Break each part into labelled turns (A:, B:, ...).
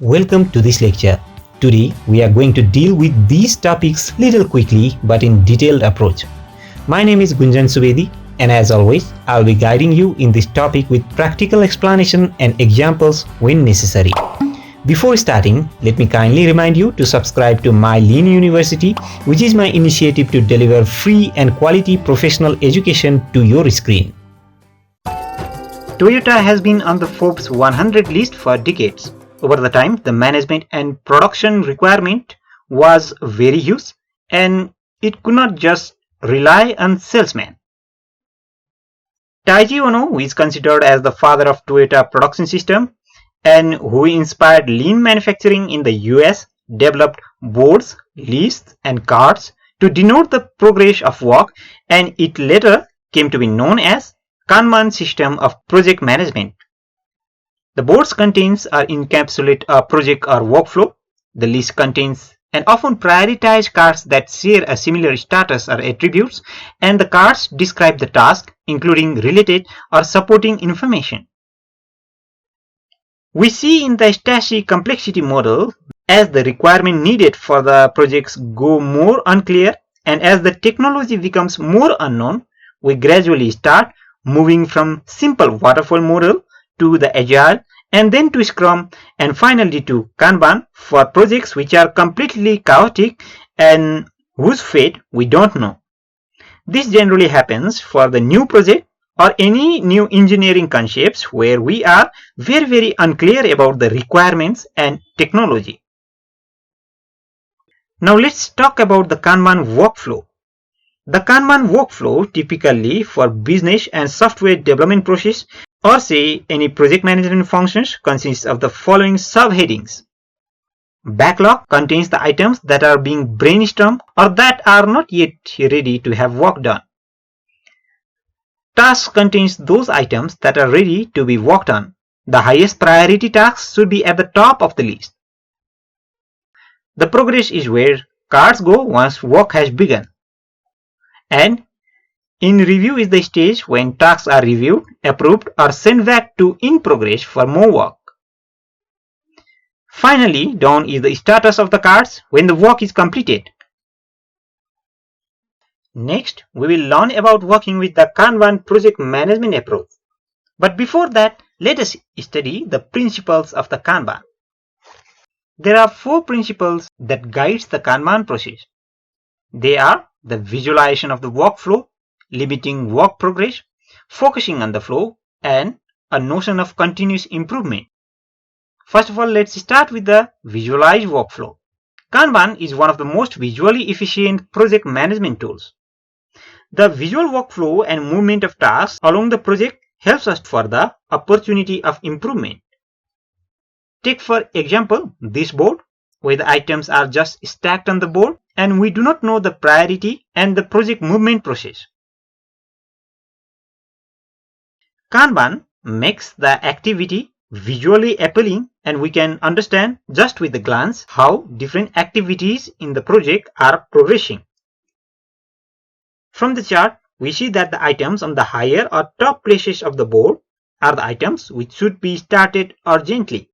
A: Welcome to this lecture. Today we are going to deal with these topics little quickly but in detailed approach. My name is Gunjan Subedi and as always I will be guiding you in this topic with practical explanation and examples when necessary. Before starting, let me kindly remind you to subscribe to my Lean University, which is my initiative to deliver free and quality professional education to your screen. Toyota has been on the Forbes 100 list for decades. Over the time, the management and production requirement was very huge and it could not just rely on salesmen. Taiji Ono, who is considered as the father of Toyota production system and who inspired lean manufacturing in the US, developed boards, lists and cards to denote the progress of work, and it later came to be known as Kanban system of project management. The boards contains or encapsulate a project or workflow. The list contains and often prioritize cards that share a similar status or attributes, and the cards describe the task, including related or supporting information. We see in the Stacey complexity model as the requirement needed for the projects go more unclear, and as the technology becomes more unknown, we gradually start moving from simple waterfall model to the agile and then to Scrum and finally to Kanban for projects which are completely chaotic and whose fate we don't know. This generally happens for the new project or any new engineering concepts where we are very unclear about the requirements and technology. Now let's talk about the Kanban workflow. The Kanban workflow typically for business and software development process or say any project management functions consists of the following subheadings. Backlog contains the items that are being brainstormed or that are not yet ready to have work done. Task contains those items that are ready to be worked on. The highest priority tasks should be at the top of the list. The progress is where cards go once work has begun. And in review is the stage when tasks are reviewed, approved or sent back to in progress for more work. Finally, down is the status of the cards when the work is completed. Next, we will learn about working with the Kanban project management approach. But before that, let us study the principles of the Kanban. There are 4 principles that guides the Kanban process. They are the visualization of the workflow, limiting work progress, focusing on the flow, and a notion of continuous improvement. First of all, let's start with the visualized workflow. Kanban is one of the most visually efficient project management tools. The visual workflow and movement of tasks along the project helps us for the opportunity of improvement. Take for example this board where the items are just stacked on the board and we do not know the priority and the project movement process. Kanban makes the activity visually appealing and we can understand just with a glance how different activities in the project are progressing. From the chart, we see that the items on the higher or top places of the board are the items which should be started urgently.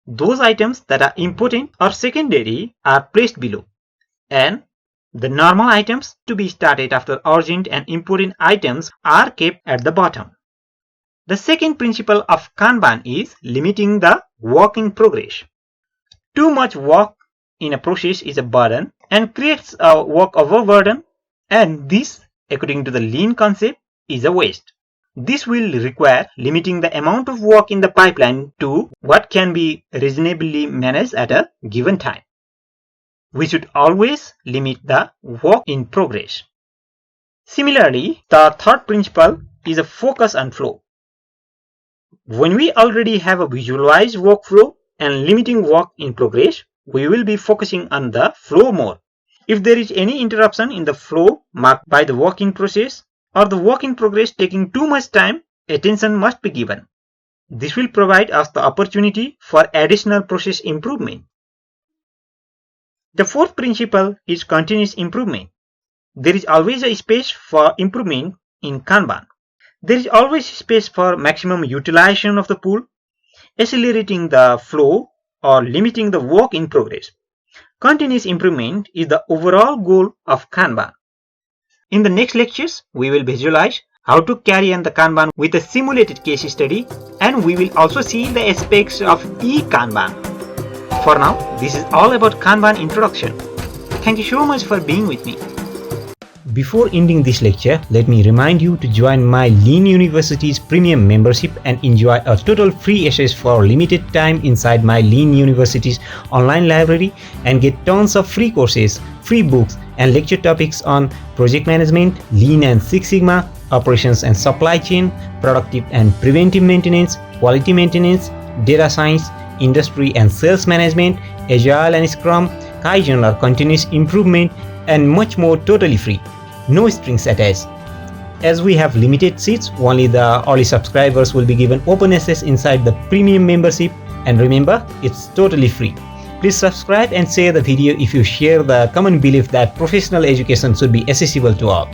A: Those items that are important or secondary are placed below, and the normal items to be started after urgent and important items are kept at the bottom. The second principle of Kanban is limiting the work in progress. Too much work in a process is a burden and creates a work overburden, and this, according to the lean concept, is a waste. This will require limiting the amount of work in the pipeline to what can be reasonably managed at a given time. We should always limit the work in progress. Similarly, the third principle is a focus on flow. When we already have a visualized workflow and limiting work in progress, we will be focusing on the flow more. If there is any interruption in the flow marked by the work in process or the work in progress taking too much time, attention must be given. This will provide us the opportunity for additional process improvement. The fourth principle is continuous improvement. There is always a space for improvement in Kanban. There is always space for maximum utilization of the pool, accelerating the flow or limiting the work in progress. Continuous improvement is the overall goal of Kanban. In the next lectures, we will visualize how to carry on the Kanban with a simulated case study, and we will also see the aspects of e-Kanban. For now, this is all about Kanban introduction. Thank you so much for being with me. Before ending this lecture, let me remind you to join my Lean University's premium membership and enjoy a total free access for limited time inside my Lean University's online library and get tons of free courses, free books, and lecture topics on project management, Lean and Six Sigma, operations and supply chain, productive and preventive maintenance, quality maintenance, data science, industry and sales management, Agile and Scrum, Kaizen or continuous improvement, and much more totally free. No strings attached. As we have limited seats, only the early subscribers will be given open access inside the premium membership, and remember, it's totally free. Please subscribe and share the video if you share the common belief that professional education should be accessible to all.